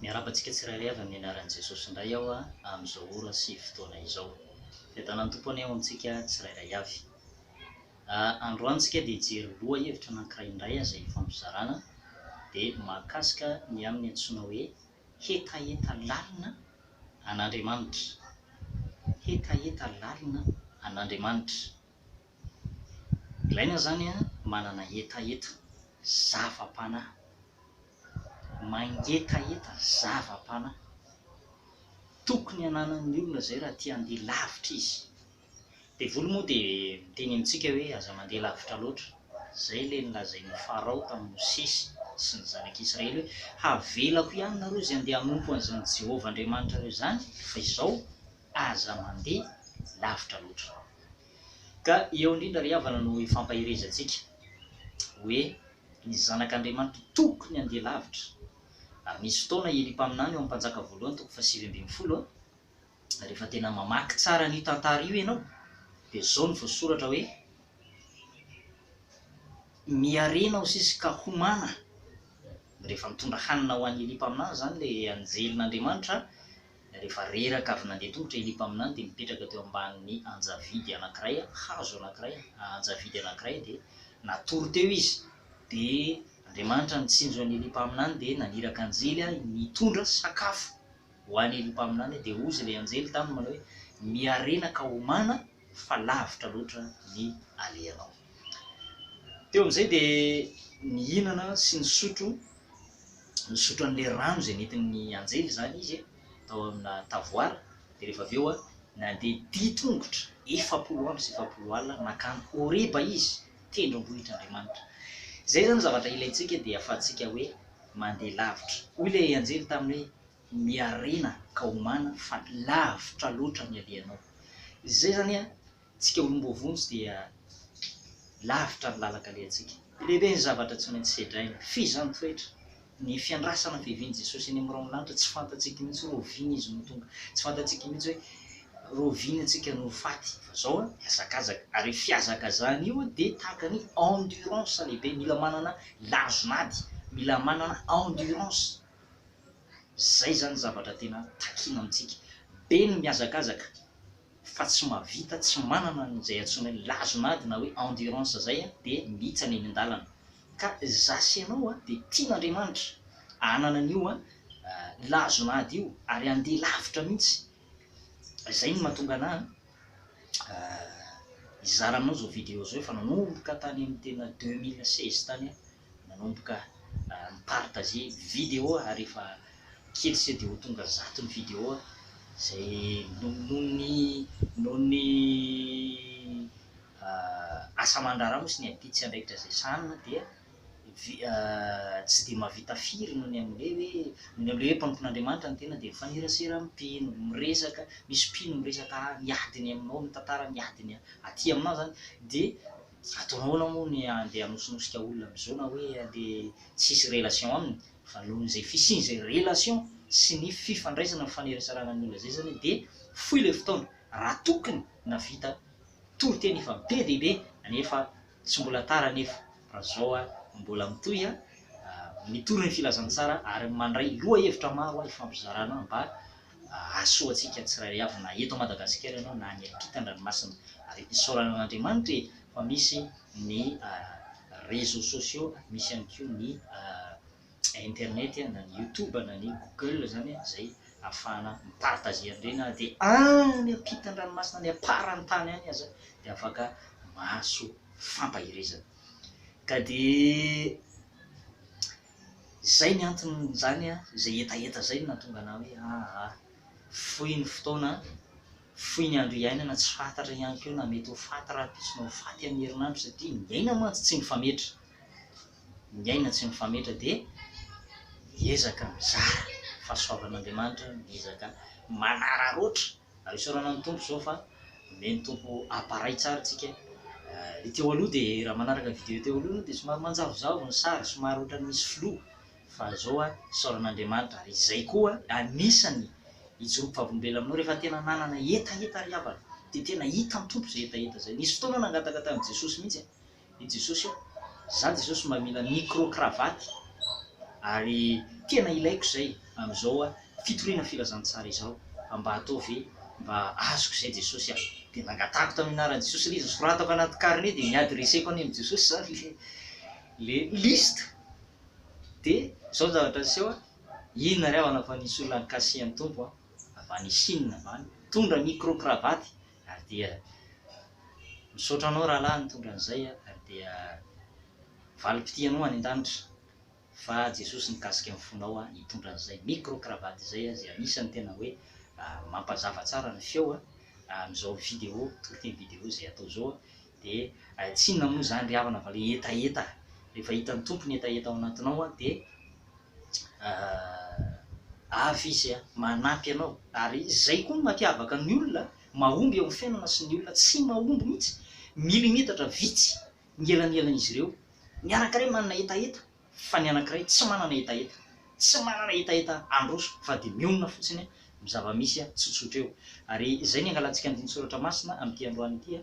Miarabantsika tsirairay avy amin'ny anaran'i Jesosy indray aho amin'izao ora sy fotoana izao. Dia tanàny tompony ao amintsika tsirairay avy. Androantsika dia hijery loha hevitra anankiray indray izay fampizarana dia mahakasika ny amin'ny antsoina hoe hetaheta lalina an'Andriamanitra. Hetaheta lalina an'Andriamanitra. Ilaina zany manana hetaheta zava-panahy. Mangetaheta zava-panahy. Tokony hananan'ny olona zay raha tia handeha lavitra izy. Dia voly moa dia miteny amintsika hoe aza mandeha lavitra loatra. Zay ilay nolazain'ny Farao tamin'ny Mosesy sy ny zanak'Israely hoe havelako ihany nareo izay handeha hanompo an'izany Jehovah Andriamanitra reo izany, fa izao aza mandeha lavitra loatra. Ka eo indrindra ry havana no ifampahirezantsika hoe ny zanak'Andriamanitra tokony handeha lavitra. Misy fotoana Eli mpaminany eo amin'ny mpanjaka voalohany 7:20 rehefa tena mamaky tsara ny tantara io ianao dia zao ny voasoratra hoe miarena ho sisy ka homana. Rehefa mitondra hanina ho an'ny Eli mpaminany zany ilay anjelin'Andriamanitra, rehefa reraka avy nandeha tongotra Eli mpaminany dia mipetraka teo ambanin'ny anjavidy anankiray, hazo anankiray, anjavidy anankiray dia natory teo izy. Dia Andriamanitra nitsinjo an'ny Eli mpaminany dia naniraka anjely nitondra sakafo ho an'ny Eli mpaminany dia ozy ilay anjely taminy manao hoe miarena ka homana fa lavitra loatra ny alehanao. Teo amin'izay dia mihinana sy nisotro an'ilay rano izay nentin'ny anjely zany izy tao amina tavoara. Dia rehefa avy eo nandeha 10 tongotra 70 andro sy 70 alina nakany Horeba izy tendrombohitr'Andriamanitra. Zay zany zavatra ilaintsika dia ahafahantsika hoe mandeha lavitra. Hoy ilay anjely taminy hoe miarena ka homana fa lavitra loatra ny alehanao. Zay zany tsika olom-bovonjy dia lavitra ny lalaka alehantsika. Lehibe ny zavatra tsy maintsy sedraina. Fizany toetra ny fiandrasana fiviany Jesosy eny amin'ny ranon'lanitra tsy fantatsika mihitsy roviny izy no tonga. Tsy fantatsika mihitsy hoe roviny antsika no faty. Fa zao miazakazaka. Ary fiazakazahana io dia tahaka ny endurance lehibe. Mila manana lazonady, mila manana endurance. Zay zany zavatra tena takiana amintsika. Be ny miazakazaka fa tsy mahavita, tsy manana n'izay antsoina hoe lazonady na hoe endurance zay dia mihitsana eny an-dalana. Ka zasy ianao dia tian'Andriamanitra hanana an'io lazonady io ary handeha lavitra mihitsy. Zay ny mahatonga anahy hizara aminao zao vidéo zao fa nanomboka tany amin'ny tena 2016 tany nanomboka mipartager vidéo ary efa kely sy dia ho tonga 100 ny vidéo zay noho ny asa aman-draharaha moa sy ny aditsy andraikitra zay sanina dia tsy dia mahavita firy noho ny amin'ilay hoe mpampon'Andriamanitra ny tena dia mifanerasera mpino miresaka, misy mpino miresaka miadiny aminao mitantara miadiny aty aminao zany dia ataonao na moa ny andeha hanosika olona am'izao na hoe andeha tsisy relation aminy fa noho izay fisiany izay relation sy ny fifandraisana mifanerasarana ny olona zay zany dia foy ilay fotoana raha tokony navita tory-teny efa be dehibe nefa tsy mbola tara nefa raha zao mbola mitohy mitory ny filazantsara ary mandray loha hevitra maro ifampizarana mba ahasoantsika tsirairay avy na eto Madagasikara ianao na any ampitan-dranomasina. Ary isaorana an'Andriamanitra fa misy ny réseaux sociaux, misy ihany koa ny internet na ny YouTube na ny Google zany zay ahafahana mipartager an'ireny dia any ampitan-dranomasina ny aparany tany any aza dia afaka mahaso fampahirezana. Ka dia zay ny antony zany zay hetaheta zay no nahatonga anahy hoe foy ny fotoana, foy ny andro iainana tsy fantatra ihany koa na mety ho faty raha pitsinao faty amin'ny herinandro satria miaina mantsy tsy mifametra. Miaina tsy mifametra dia miezaka mizara fahasoavan'Andriamanitra, miezaka manararoatra. Ary isaorana ny tompo zao fa omeny tompo aparay tsara tsika. Teo aloha dia raha manaraka vidéo teo aloha dia somary manjavozavo ny sary, somary ohatran'ny misy flow. Fa zao isaoran'Andriamanitra ary izay koa anisany ijoro-pavombela aminao rehefa tena nanana hetaheta ry havana dia tena hita ny tompo izay hetaheta zay. Nisy fotoana nangataka tamin'i Jesosy mihitsy. I Jesosy za Jesosy mba mila micro cravaty ary tena ilaiko zay am'izao fitoriana filazantsara izao mba ataovy mba azoko zay Jesosy de nangatako tamin'ny anaran'i Jesosy le izy soratako anaty carnet de miady reseko any amin'ny Jesosy zany le liste de zao ny zavatra niseho inona ry havana fa nisy olona nikasihan'ny tompo avy any Chine avany tondra micro cravaty ary dia misaotra anao rahalahy nitondra an'izay ary dia valim-pity anao any an-danitra fa Jesosy nikasika amin'ny fonao hitondra an'izay micro cravaty zay zay anisany tena hoe mampazava tsara ny feo am'izao vidéo tourteny vidéo zay atao zao de tsy inona moa zany ry havana fa le etaeta rehefa hitan'ny tompony etaeta ao anatinao de avy izy manampy anao ary zay koa no mampiavaka ny olona mahomby eo amin'ny fiainana sy ny olona tsy mahomby mihitsy milimetatra vitsy nielan'elan'izy ireo ny anankiray manana etaeta fa ny anankiray tsy manana etaeta tsy manana etaeta androso fa de mionona fotsiny mizava-misy tsotsotra eo ary zay ny angalantsika ny soratra masina amin'ity androany ity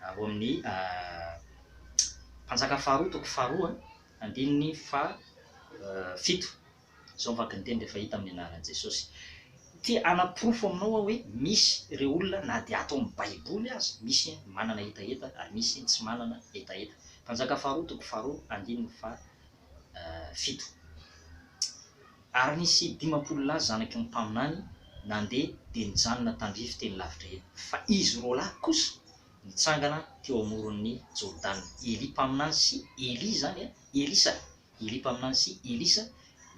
ao amin'ny mpanjaka faharoa toko faharoa andininy fito zao mivaky ny teny rehefa hita amin'ny anaran'i Jesosy ty anaporofo aminao hoe misy ireo olona na de ato amin'ny baiboly azy misy manana etaeta ary misy tsy manana etaeta. Mpanjaka faharoa toko faharoa andininy fito ary nisy 50 lahy zanaky ny mpaminany nandeha de nijanona tandrify teny lavitra eny fa izy roa lahy kosa nitsangana teo amoron'ny Jordana. Eli mpaminany sy Eli zany Elisa, Eli mpaminany sy Elisa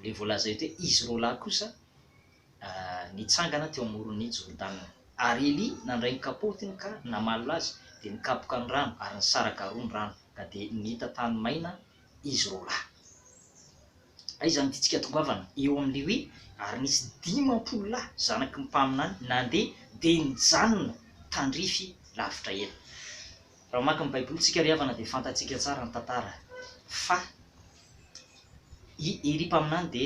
le voalaza eto hoe izy roa lahy kosa nitsangana teo amoron'ny Jordana ary Eli nandray ny kapotiny ka namalo azy de nikapoka ny rano ary nisaraka roa ny rano ka de nihita tany maina izy roa lahy. Aiza nititsika tongavana eo amin'le hoe ary nisy 50 lahy zanaky ny mpaminany nandeha de nijanona tandrify lavitra eny. Raha maka ny baiboly tsika ry havana de fantatsika tsara ny tantara fa Eli mpaminany de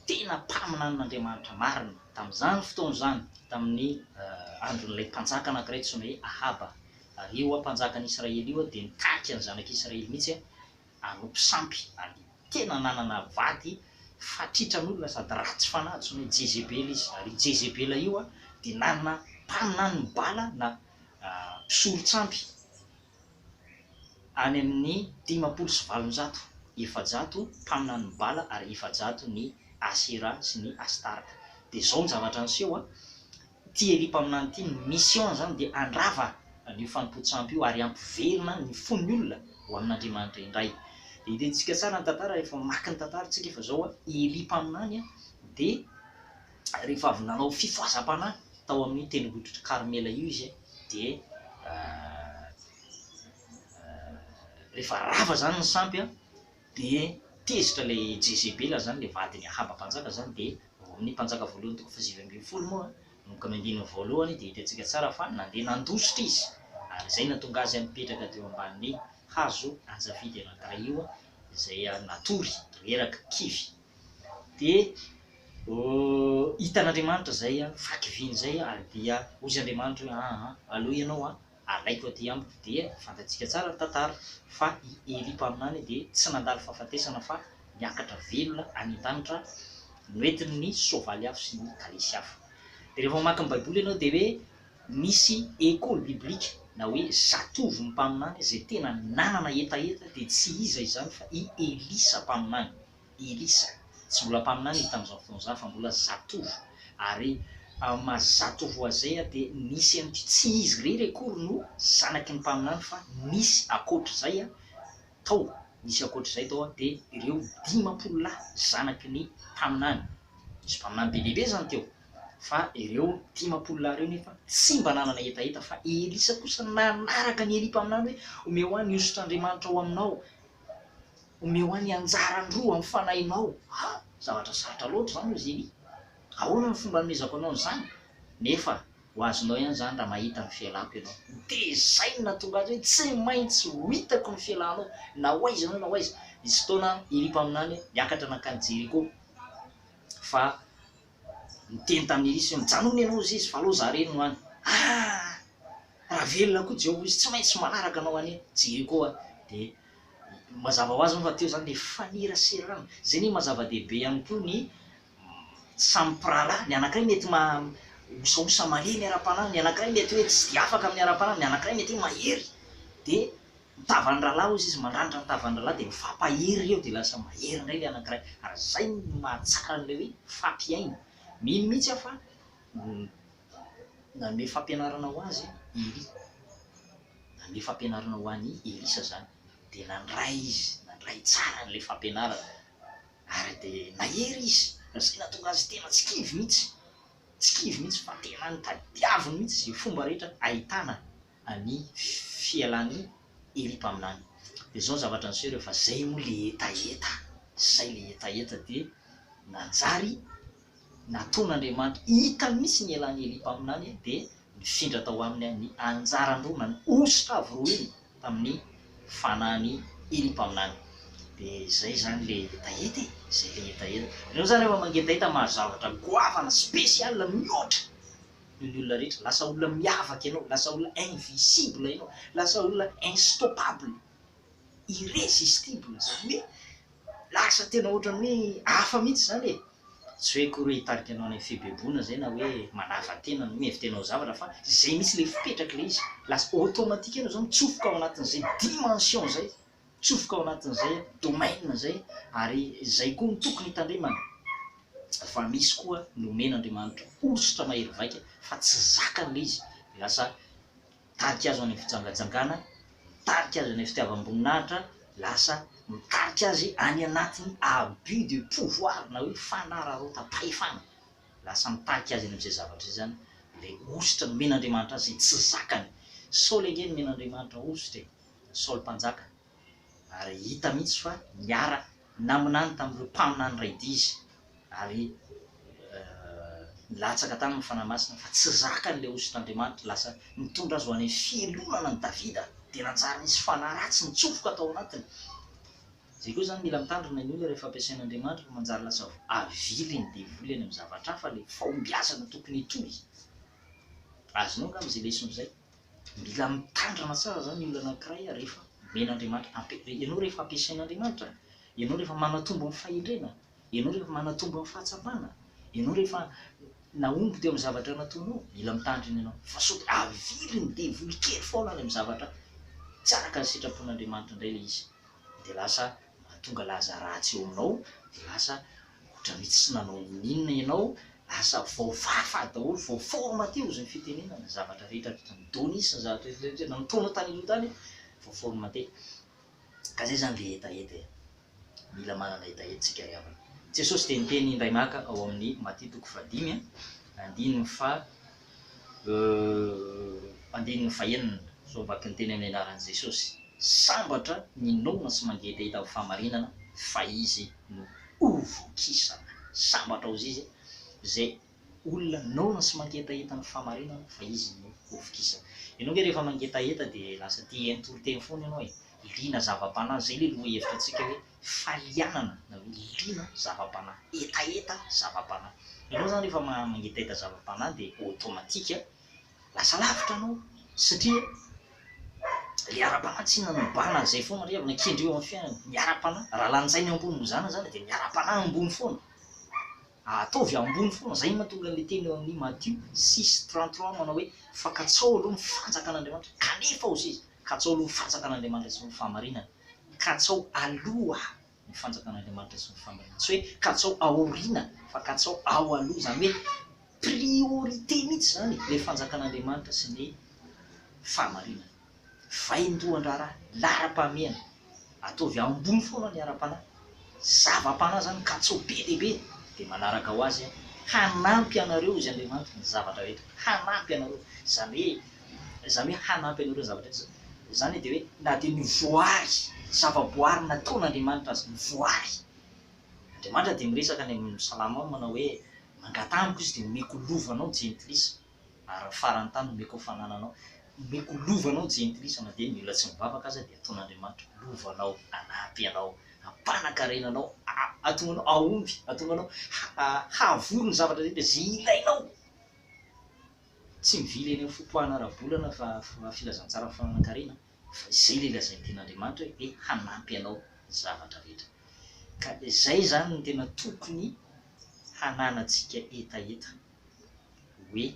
tena mpaminany n'Andriamanitra marina tamin'izany fotoana zany tamin'ny andron'ilay mpanjaka anankiray tsoina hoe Ahaba ary io mpanjakan'ny Israely io de nikaky ny zanak'Israely mihitsy anompo sampy ary tena nanana vady fatritran'olona sady ratsy fanahy tsoina hoe Jezebely izy ary Jezebela io de nanana mpaminany mibala na mpisoritsampy any amin'ny 570 efajato mpaminany mibala ary efajato ny Asera sy ny Astarta. De zao ny zavatra niseho ty Eli mpaminany ty mission zany de andrava an'io fanompontsampy io ary ampiverina ny fon'ny olona ho amin'Andriamanitra indray. De hitantsika tsara ny tantara rehefa maka ny tantara tsika fa zao Eli mpaminany de rehefa avy nanao fifoazam-panahy tao amin'ny tendrombohitry Karmela io izy de rehefa rava zany ny sampy de tezitra le Jezebela zany le vadiny Ahaba mpanjaka zany de amin'ny mpanjaka voalohany toko 7 moa nomboka amin'ny voalohany de hitantsika tsara fa nandeha nandositra izy ary zay natonga azy mipetraka teo ambanin'ny hazo anjavidy anankiray io izay natory reraka kivy de hitan'Andriamanitra zay fakiviny zay ary dia ozy Andriamanitra hoe aloha ianao alaiko aty amiko de fantatsika tsara ny tantara fa Eli mpaminany de tsy nandalo fahafatesana fa niakatra velona any an-danitra noentin'ny soavaly hafa sy ny kalesy hafa. De rehefa mamaky ny baiboly ianao de hoe misy école biblique na hoe zatovo ny mpaminany zay tena nanana etaeta de tsy iza izany fa i Elisa mpaminany. Elisa tsy mbola mpaminany tamin'izao fotoana zany fa mbola zatovo ary mazatovo azay de nisy an'ity tsy izy rery akory no zanaky ny mpaminany fa nisy akoatr'izay tao nisy akoatr'izay tao de ireo 50 lahy zanaky ny mpaminany. Izy mpaminany be lehibe zany teo fa ireo 50 lahy reo nefa tsy mba nanana etaeta fa Elisa kosa nanaraka ny Eli mpaminany hoe omeo any iosotr'Andriamanitra ao aminao, omeo any anjarandroa amin'ny fanahinao. Zavatra sarotra loatra zany izy Eli. Ahoana ny fomba nomezako anao n'izany nefa ho azonao ihany zany raha mahita ny fialako ianao de zay natonga azy hoe tsy maintsy ho hitako ny fialanao na hoaiza anao na hoaiza. Nisy fotoana Eli mpaminany miakatra nakany Jeriko fa niteny tamin'ny Elisa mijanona ianao izy fa aloha za reny no any raha velona koa Jehovah izy tsy maintsy manaraka anao any Jeriko de mazava ho azy fa teo zany le faniraserana zay ny mazava-dehibe ihany koa ny sampirala ny anankiray mety osaosa male ny ara-panahy, ny anankiray mety hoe tsy de afaka amin'ny ara-panahy, ny anankiray mety hoe mahery de mitavany ralahy izy mandranitra mitavany ralahy de mifapahiri eo de lasa mahery indray le anankiray ary zay no mahatsara an'le hoe fampiaina mino mihitsy aho fa nanome fampianarana ho azy Elie, nanome fampianarana ho an'ny Elisa zany de nandray tsara an'le fampianarana ary de nahery izy zay nahatonga azy tena tsy kivy mihitsy fa tena nitadiaviny mihitsy zay fomba rehetra ahitana any fialan'ny Elie mpaminany de zao zavatra niseho rehefa zay moa le etaeta de nanjary nataon'Andriamanitra hita mihitsy ny elan'ny Elie mpaminany de mifindra tao aminy ny anjarandrona ny ositra avy roa iny tamin'ny fanahiny Elie mpaminany de zay zany le etaeta reo zany rehefa mangetaeta mahazavatra goavana spesiala mihoatra ny olona rehetra lasa olona miavaka ianao, lasa olona invisible ianao, lasa olona instoppable, irrésistible zany hoe lasa tena ohatrany hoe hafa mihitsy zany e tsy hoe koa hoe hitarika anao any fibebona zay na hoe manava tena no mihevitenao zavatra fa zay misy le fipetraka le izy lasa automatique ianao zany mitsofoka ao anatin'izay dimension zay, mitsofoka ao anatin'izay domaine zay ary zay koa ny tokony hitandremana fa misy koa nomen'Andriamanitra ositra mahery vaika fa tsy zakany le izy lasa tarika azo any fijangajangana, tarika azy any fitiavam-boninahitra, lasa mitarika azy any anatin'ny abus de pouvoir na hoe fanararotam-pahefana lasa mitarika azy any am'izay zavatra zay zany le ositra nomen'Andriamanitra azy tsy zakany. Saoly enge nomen'Andriamanitra ositra Saoly mpanjaka ary hita mihitsy fa niara naminany tamin'ireo mpaminany ray dizy ary latsaka tamin'ny fanamasina fa tsy zakany le ositr'Andriamanitra lasa mitondra azy ho any fielonana ny Davida de nanjary nisy fanahy ratsy nitsofoka tao anatiny. Zay koa zany mila mitandrina ny olona rehefa ampiasain'Andriamanitra fa manjary lasa avily ny devoly any amin'ny zavatra hafa le fahombiazana tokony hitohy. Azonao nga am'izay lesona zay mila mitandrina tsara zany ny olona anankiray rehefa men'Andriamanitra ianao rehefa ampiasain'Andriamanitra, ianao rehefa manatombo amin'ny fahendrena, ianao rehefa manatombo amin'ny fahatsapana, ianao rehefa naomby teo amin'ny zavatra nataonao mila mitandrina ianao fa sao de avily ny devoly kely foana any amin'ny zavatra tsy araka ny sitrapon'Andriamanitra indray le izy de lasa mahatonga laza ratsy eo aminao de lasa ohatra mihitsy tsy nanao ninona ianao lasa voafafa daholo voaforma teo izy ny fitenenana zavatra rehetra ny donisy ny zavatra rehetra nataonao tany aloha tany voaforma te ka zay zany le etaeta mila manana etaetsika riavana. Jesosy de niteny indray maka ao amin'ny Matthieu 5 andininy fa enina so vaky ny teny amin'ny anaran'i Jesosy sambatra ny nona sy mangetaheta amin'ny fahamarinana fa izy no ovokisana. Sambatra ozy izy zay olona nona sy mangetaheta amin'ny fahamarinana fa izy no ovokisana. Ianao nge rehefa mangetaheta de lasa tia entoroteny foana ianao liana zava-panahy zay le lohahevitra atsika hoe falianana na hoe liana zava-panahy, etaeta zava-panahy. Ianao zany rehefa mangetaheta zava-panahy de automatika lasa lavitra anao satria le ara-panahy tsy nanobana zay foana re avy nakendreo amin'ny fiainana ny ara-panahy raha lanjainy ambony mozana zany de ny ara-panahy ambony foana ataovy ambony foana zay mahatonga an'le teny eo amin'ny Matthieu 6:33 manao hoe fakatsao aloha mifanjaka an'Andriamanitra kanefa ozy izy katsao aloha mifanjaka an'Andriamanitra sy ny fahamarinana, katsao aloha mifanjaka an'Andriamanitra sy ny fahamarinana, tsy hoe katsao aoriana fa katsao ao aloha zany hoe priorité mihitsy zany le fanjakan'Andriamanitra sy ny fahamarinana. Vaindohan-draharaha lara-pahamehana ataovy ambony foana ny ara-panahy zava-panahy zany katsao be lehibe de manaraka ho azy hanampy anareo izy Andriamanitra ny zavatra rehetra, hanampy anareo zany hoe hanampy anareo zavatra rehetra zany de hoe na de ny voary zava-boary nataon'Andriamanitra azy ny voary. Andriamanitra de miresaka any amin'ny Salama manao hoe mangatamiko izy de omeko lovanao jentilisa ary farany tany omeko fanananao, omeko lovanao jentilisa na de mila tsy mivavaka aza de ataon'Andriamanitra lovanao, anampy anao, ampanakarenanao, atonganao aomby, atonganao havory ny zavatra rehetra zay ilainao. Tsy mivily eny amin'ny fompoahana ara-bolana fa filazantsara fananankarena Izay le lazain'ny tean'Andriamanitra hoe hanampy anao zavatra rehetra. Ka zay zany no tena tokony hananantsika etaeta hoe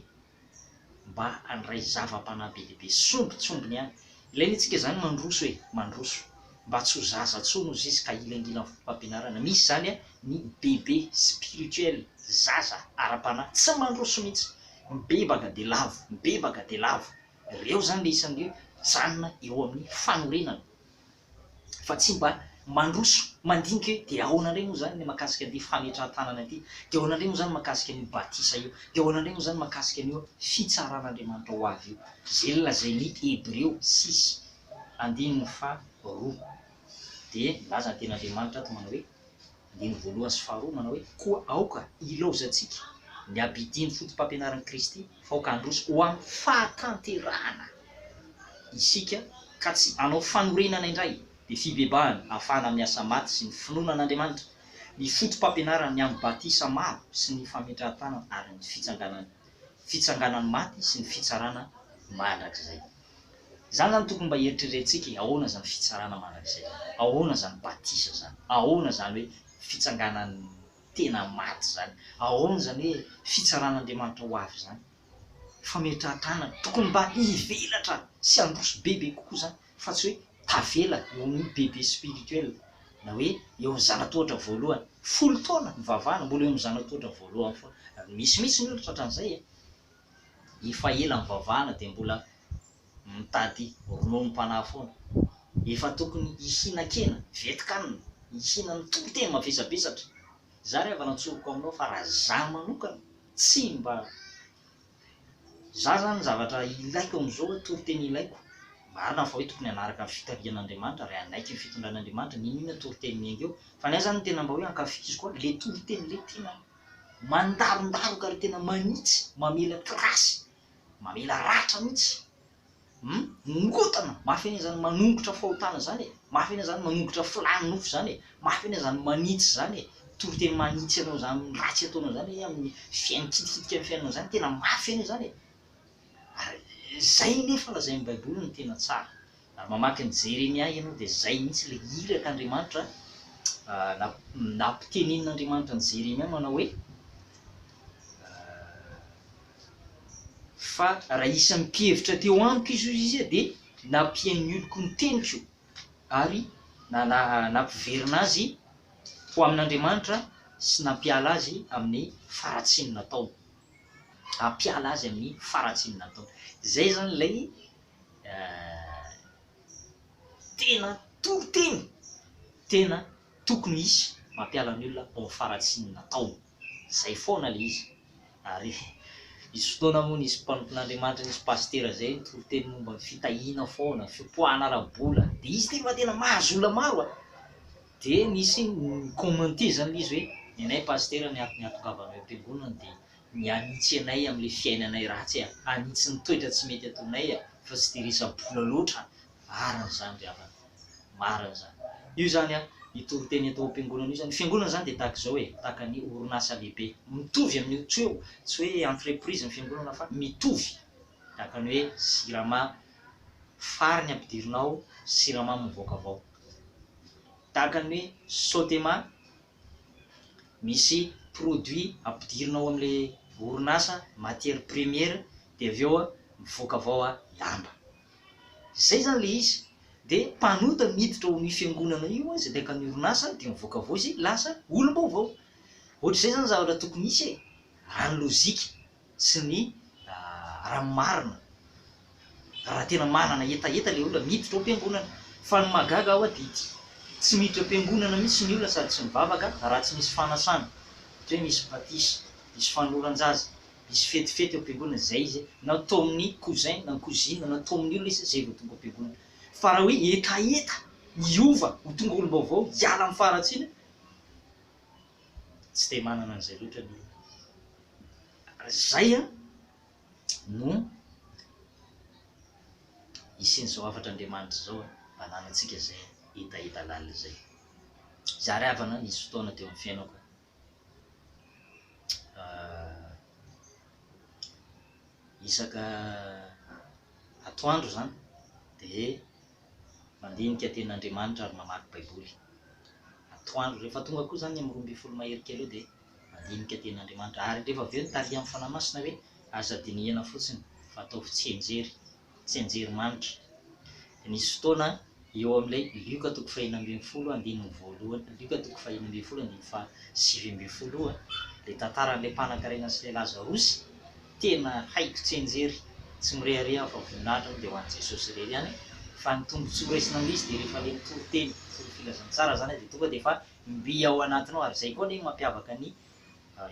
mba handray zava-panahy be lehibe sombitsombiny ihany. Ilainy antsika zany mandroso mandroso mba tsy ho zaza tsony ozy izy ka ilangilany fampianarana. Misy zany ny bebe spirituel, zaza ara-panahy tsy mandroso mihitsy, mibebaka de lavo, mibebaka de lavo. Ireo zany le isan'ireo janona eo amin'ny fanorenana, fa tsy mba mandroso mandinika hoe de ahoana indray moa zany ny mahakasika an'ity fametrahan-tanana ity, de ahoana indray moa zany mahakasika an'io batisa io, de ahoana indray moa zany mahakasika an'io fitsaran'Andriamanitra ho avy io. Zay lazain'ny Hébreo 6:1-2 de milaza ny tean'Andriamanitra ato manao hoe 1 sy 2 manao hoe koa aoka ilaozantsika ny abidiny fotom-pampianaran'i Kristy fa aoka androso ho amin'ny fahatanterahana isika ka tsy anao fanorenana indray de fibebahana ahafahana miasa maty sy ny finoana an'Andriamanitra, ny fotom-pampianarana ny amin'ny batisa maro sy ny fametrahan-tanana ary ny fitsanganany maty sy ny fitsarana mandrakizay. Zany zany tokony mba eritreretintsika ahoana zany fitsarana mandrakizay, ahoana zany batisa zany, ahoana zany hoe fitsanganany tena maty zany, ahoana zany hoe fitsaran'Andriamanitra ho avy zany. Fametrahan-tanana tokony mba hivelatra sy androso bebe kokoa zany, fa tsy hoe tavela eo amin'ny bebe spirituel na hoe eo amin'ny zanatohatra voalohany. 10 taona mivavahana mbola eo amin'ny zanatohatra voalohany foa. Misy ny olona tratran'izay efa ela mivavahana de mbola mitady rononom-panahy foana, efa tokony ihina-kena vetikanina, ihina ny tontena mavesabesatra. Za rehefa natsoroko aminao fa raha za manokana tsy mba za zany zavatra ilaiko am'izao toriteny ilaiko, marina fa hoe tokony hanaraka ny fitarihan'Andriamanitra ary hanaiky ny fitondran'Andriamanitra ninona toriteny miainga eo, fa ny ahy zany tena mba hoe hankafiziko koa le toriteny le tena mandarondaro ka ry tena manitsy, mamela trasy, mamela ratra mihitsy, ngotana, mafy ena zany manongotra fahotana zany mafy ena zany manongotra filany nofo zany mafy ena zany manitsy zany toriteny manitsy anao zany ratsy ataonao zany amin'ny fiaina kitikitika amin'ny fiainanao zany tena mafy ena zany zay nefa lazain'ny Baiboly ny tena tsara. Ary mamaky ny Jeremia ianao de zay mihitsy le irak'Andriamanitra nampitenenin'Andriamanitra ny Jeremia manao hoe fa raha isan'ny mpihevitra teo amiko izy de nampihain'ny oloko ny teniko ary nampiverina azy ho amin'Andriamanitra sy nampiala azy amin'ny faratsiny nataony, ampiala azy amin'ny faratsiny nataony. Zay zany lay tena toriteny tena tokony isy mampiala ny olona ao amin'ny faratsiny nataony, zay foana le izy. Ary misy fotoana moa nisy mpanompon'Andriamanitra nisy pastera zay toriteny momba ny fitahiana foana, fipoahana ara-bola, de izy ty fa tena mahazo olona maro de nisy commenté zany le izy hoe ny anay pastera niatongavana am-piangonana de ny anitsy anay am'le fiainanay ratsy anitsy ny toetra tsy mety ataonay fa tsy de resa-bola loatra, marin'zany ry havana, marin'zany. Io zany itoriteny atao am-piangonana io zany, fiangonana zany de tahaka zao tahaka ny orinasa lehibe, mitovy amin'ny tsy hoe entreprise ny fiangonana fa mitovy, tahaka ny hoe sirama fary ny ampidirinao, siramamy mivoaka avao, tahaka ny hoe Sotema misy produit ampidirinao am'le orinasa matière première de aveo mivoaka avao lamba. Zay zany le izy, de mpanota miditra ao amin'ny fiangonana io izy de ka ny orinasa de mivoaka avao izy lasa olom-baovao. Ohatr'izay zany zavatra tokony isy raha ny lôzika sy ny raha marina, raha tena manana etaeta le olona miditra ao am-piangonana. Fa ny magaga ao de tsy miditra am-piangonana mihitsy ny olona sady tsy mivavaka raha tsy misy fanasana, hoe misy batisa, misy fanoran-jaza, misy fetifety ao am-piangonana, zay izy natao amin'ny cousin na cousine, natao amin'ny olona izy zay vao tonga am-piangonana. Fa raha hoe etaeta miova ho tonga olom-baovao hiala amin'ny faratsiny, tsy de manana an'izay loatra ny olona. Zay no isin'izao afatr'Andriamanitra zao mananantsika zay etaeta lalina zay. Za ry havana nisy fotoana teo amin'ny fiainako isaka atoandro zany de mandinika tenin'Andriamanitra ary mamaky baiboly. Atoandro rehefa tonga koa zany amin'ny 12 mahery kely eo dia mandinika tenin'Andriamanitra, ary rehefa avy eo ny taria amin'ny fanahy masina hoe aza dinihana fotsiny fa ataovy tsy anjery-manitra. Nisy fotoana eo amin'ilay Lioka 5:12, Lioka 5:17, le tantaran'ilay mpanan-karaina sy ilay Lazarosy tena haiko tsy anjery, tsy mirehareha fa voninahitra dia ho an'i Jesosy irery ihany, fa ny tombontsoa raisina amin'izy dia rehefa ilay mitory filazantsara zany dia tonga dia efa mby ao anatinao, ary izay koa ny mampiavaka ny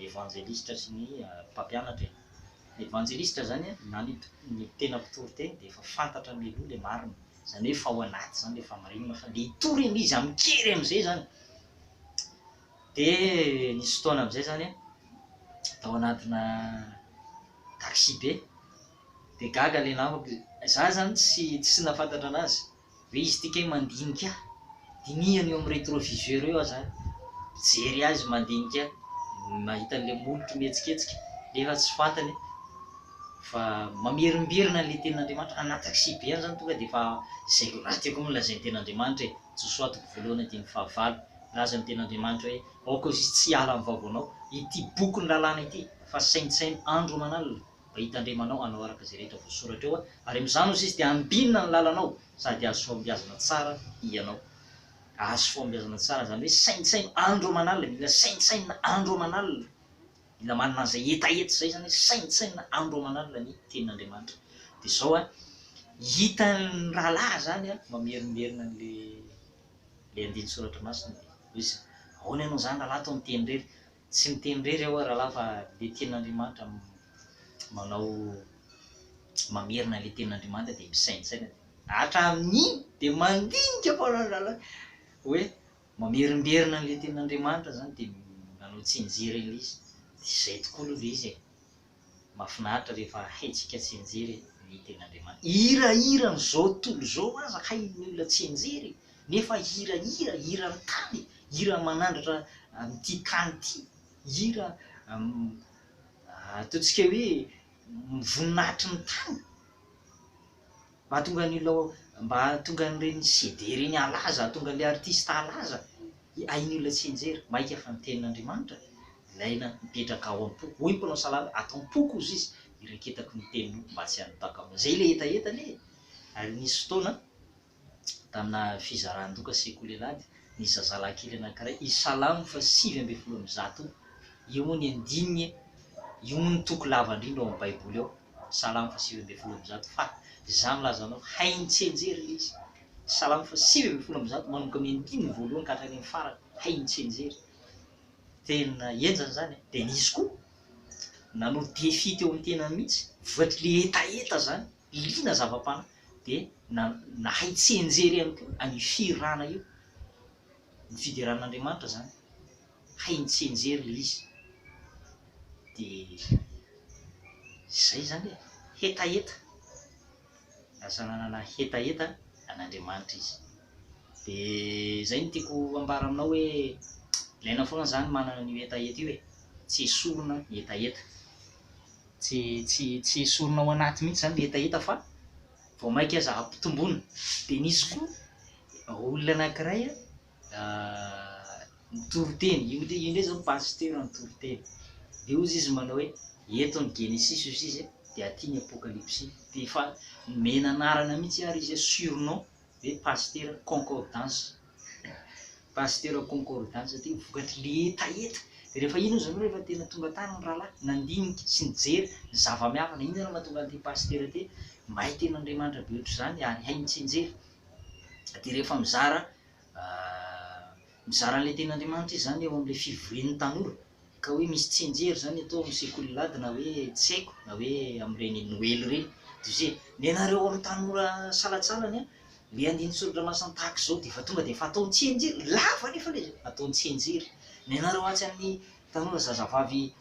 evanjelistra sy ny mpampianatra. Ny evanjelista zany na ny tena mpitory teny dia efa fantatra mialoha le marina, zany hoe fa ao anaty zany le famarinana fa le hitory izy amikery amin'izay zany. Dia nisy fotoana amin'izay zany tao anatina taxi be dia gaga le namako, za zany tsy nafantatra anazy hoe izy tika mandinika dinihany eo amin'ny rétroviseur eo aza, jery azy mandinika mahita an'le molotro mihetsiketsika nefa tsy fantany fa mamerimberina le tenin'Andriamanitra anaty taxi be any zany. Tonga dia efa zay raha tiako milazay ny tenin'Andriamanitra hoe Josoatoko 1:5 laza amin'ny tenin'Andriamanitra hoe aoka izy tsy hiala amin'ny vavonao, ity boky ny lalàna ity fa saintsainy andro manalina mba hitandremanao hanao araka izay rehetra voasoratra eo, ary amin'izany ozy izy dia ambinina ny lalanao sady azo fahombiazana tsara ianao. Azo fahombiazana tsara zany hoe saintsainy andro manalina, mila saintsaina andro manalina, mila manana an'izay etaeta izay zany hoe saintsaina andro manalina ny tenin'Andriamanitra. Dia izao hitan'ny rahalahy zany mamerimberina le andiny soratra masina izy, ahoana ianao zany rahalahy atao miteny irery, tsy miteny irery aho rahalahy fa le tenin'Andriamanitra manao mamerina le tenin'Andriamanitra dia misaintsaina, hatramin'iny dia mandinika foana ny rahalahy hoe mamerimberina le tenin'Andriamanitra zany dia manao tsinjery an'ilay izy. Izay tokoa aloha le izy mahafinaritra rehefa haitsika tsy anjery ny tenin'Andriamanitra. Hirahira n'izao tontolo izao aza hain'ny olona tsy anjery, nefa hirahira ny tany, hira manandratra amin'ity tany ity, hira ataontsika hoe mivoninahitry ny tany mba tonga ny olona, mba tonga n'ireny CD reny halaza, tonga n'ilay artiste halaza, hain'ny olona tsy anjery. Maika fa ny tenin'Andriamanitra ilaina mipetraka ao am-poko, hoy mpanao salamy atao am-poko izy iraketako ny tenino mba tsy hanotaka amina zay le etaetany. Ary nisy fotoana tamina fizaran-doka sekoly alady nisy zazalahy anankiray, i Salamo 5:10, io moa ny andininy, io moa ny toko lava indrindra ao amin'ny baiboly ao, Salamo 5:10, fa za milaza anao hainy tsy anjery le izy. Salamo 5:10 manomboka amin'ny andininy voalohany ka hatrany amin'ny farany, hainy tsy anjery, tena enjana zany. Dia nisy koa nanao défi teo amin'ny tenany mihitsy, voatry le etaeta zany, liana zava-panahy, dia nahay tsy anjery ihany koa any firana io, ny fideran'Andriamanitra zany, hainy tsy anjery le izy. Dia zay zany hetaeta, lasa nanana hetaeta an'Andriamanitra izy. Dia zay no tiako ambara aminao hoe ilaina foana zany manana an'io etaeta io, tsy esorina ny etaeta, tsy esorina ao anaty mihitsy zany le etaeta fa vao maika aza ampitomboina. Dia nisy koa olona anankiray nitory teny, io indray zao pasteur nitory teny, dia ozy izy manao hoe eto ny Genesis izy dia aty ny Apocalypse, dia efa mena anarana mihitsy ary izy surnom hoe pasteur concordance, pasteur concordance satria vokatry le etaeta. Dia rehefa ino zany rehefa tena tonga tany ny rahalahy nandinika sy nijery zava-miafina, iny zany mahatonga an'ity pasteur ty mahay tenin'Andriamanitra be ohatry izany ary hainy tsy anjery. Dia rehefa mizara an'ilay tenin'Andriamanitra izy zany eo amin'ilay fivorian'ny tanora ka hoe misy tsy anjery zany atao amin'ny sekoly lady na hoe tsy haiko na hoe amin'ireny Noely ireny, dia ny anareo amin'ny tanora salatsalany le andiny soratra masina tahaka izao dia efa tonga dia efa ataony tsy anjery, lava nefa le ataony tsy anjery. Ny anareo atsy amin'ny tanora zazavavy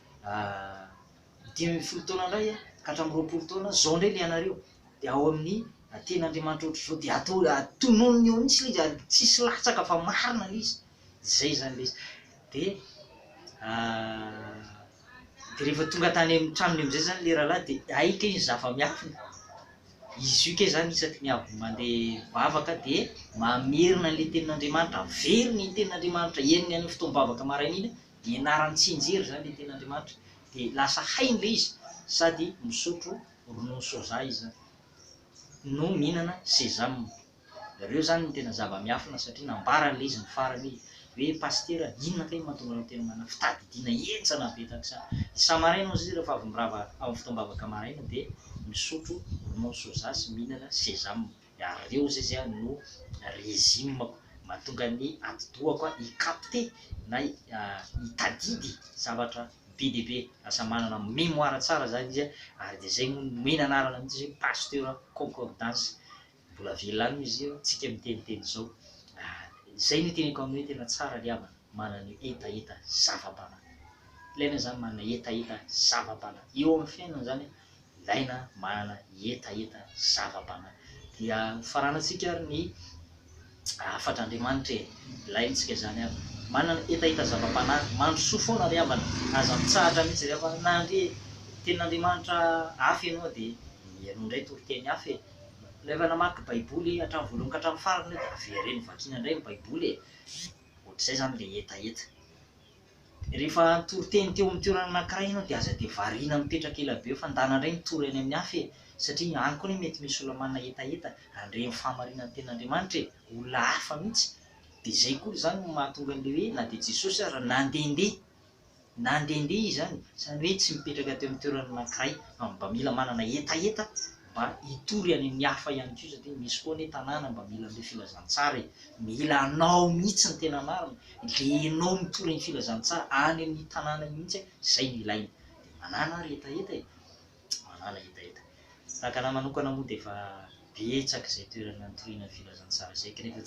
15 taona indray ka hatramin'ny 20 taona zao indray le anareo, dia ao amin'ny tenin'Andriamanitra ohatr'izao dia atao tononony eo mihitsy le izy ary tsisy latsaka fa marina le izy. Zay zany le izy. Dia rehefa tonga tany amin'ny tranony amin'izay zany le rahalahy dia aika izy zava-miafina, izy io ke zany isaky ny avy mandeha bavaka de mamerina le tenin'Andriamanitra, very ny tenin'Andriamanitra eniny any fotoam-bavaka maraina iny de ianarany tsinjery zany le tenin'Andriamanitra de lasa hainy le izy sady misotro ronono soja izy zany no mihinana sésame. Ireo zany ny tena zava-miafina satria nambaran'le izy ny farany hoe pastera inona kay mahatonga anao tena manana fitadidiana entsana be tahaka izany. Isa maraina moa izy rehefa avy mirava amin'ny fotoam-bavaka maraina de misotro ronono soja sy mihinana sésame. Ary reo zay zany no régime mahatonga ny ati-dohako hicapter na hitadidy zavatra be dia be, lasa manana mémoire tsara zany izy ary de zay nomeny anarana mihitsy hoe pasteur concordance. Mbola velona any izy io tsika miteniteny zao. Zay no teneniko aminy hoe tena tsara ry havana manana etaeta zava-panahy. Ilaina zany manana etaeta zava-panahy eo amin'ny fiainana zany ilaina manana etaeta zava-panahy. Dia faranantsika ary ny afatr'Andriamanitra ilaintsika zany aby manana etaeta zava-panahy mandrosoa foana ry havana, aza mitsahatra mihitsy ry havana na ndre tenin'Andriamanitra hafa ianao de ianao ndray toriteny hafa e. Rehefa namaky baiboly hatramin'ny voalohany ka hatramin'ny farany de averiny vakiana indray ny baiboly e. Ohatr'izay zany le etaeta. Rehefa toriteny teo amin'ny toerana anankiray ianao de aza de variana mipetraka ela be fa ndana indray mitory any amin'ny hafa e, satria any koa mety misy olona manana etaeta handre ny fahamarinan'ny tenin'Andriamanitra e, olona hafa mihitsy. De zay koa zany mahatonga an'le hoe na de Jesosy ary nandehandeha izy zany zany hoe tsy mipetraka teo amin'ny toerana anankiray fa mba mila manana etaeta mba hitory any amin'ny hafa ihany koa satria misy foana hoe tanàna mba mila an'le filazantsara e. Mila anao mihitsy ny tena marina, le anao mitory ny filazantsara any amin'ny tanàna mihitsy zay no ilaina. Manana ary etaeta e, manana etaeta. Tahaka anahy manokana moa de efa betsaka zay toerana nitoriana ny filazantsara zay kanefa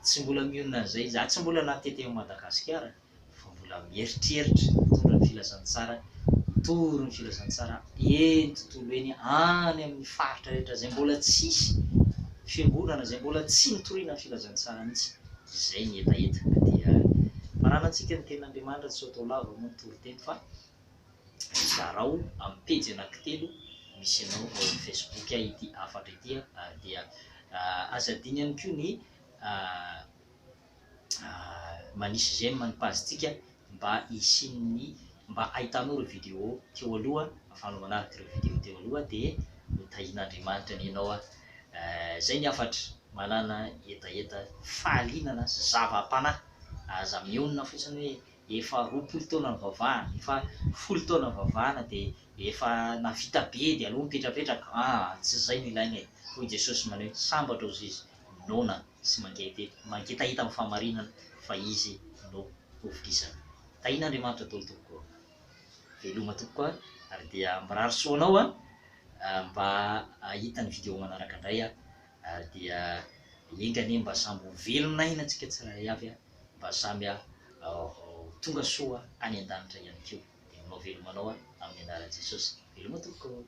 tsy mbola mionona an'izay za, tsy mbola natety amin'ny Madagasikara fa mbola mieritreritra hitondra ny filazantsara, hitory ny filazantsara eny tontolo eny any amin'ny faritra rehetra zay mbola tsisy fiangonana, zay mbola tsy nitoriana ny filazantsara mihitsy. Zay ny etaeta. Dia maranantsika ny tenin'Andriamanitra tsy ho atao lava moa ny toriteny fa zarao amin'ny pejy anankitelo misy anao ao amin'ny Facebook ity afatra ity ary dia aza adiny ihany koa ny manisy j'aime ny page-tsika mba hisin'ny mba ahitanao ireo vidéo teo aloha ahafahanao manaraka ireo vidéo teo aloha de hotahian'Andriamanitra ny ianao zay ny afatra manana etaeta fahalinana zava-panahy. Aza mionona fotsiny hoe efa 20 taona ny vavahana, efa 10 taona ny vavahana de efa navita be de aleo mipetrapetraka, tsy zay no ilaina e. Hoy Jesosy maneho sambatra ozy izy nona sy mangetaeta amin'ny fahamarinana fa izy no hovorisana. Tahian'Andriamanitra daholo tokoa, veloma tokoa ary dia mirary soanao mba ahita ny vidéo manaraka indray ary dia engane mba samby velona aina antsika tsirairay avy mba samy tonga soa any an-danitra ihany koa. De manao velomanao amin'ny anaran'i Jesosy, veloma tokoa.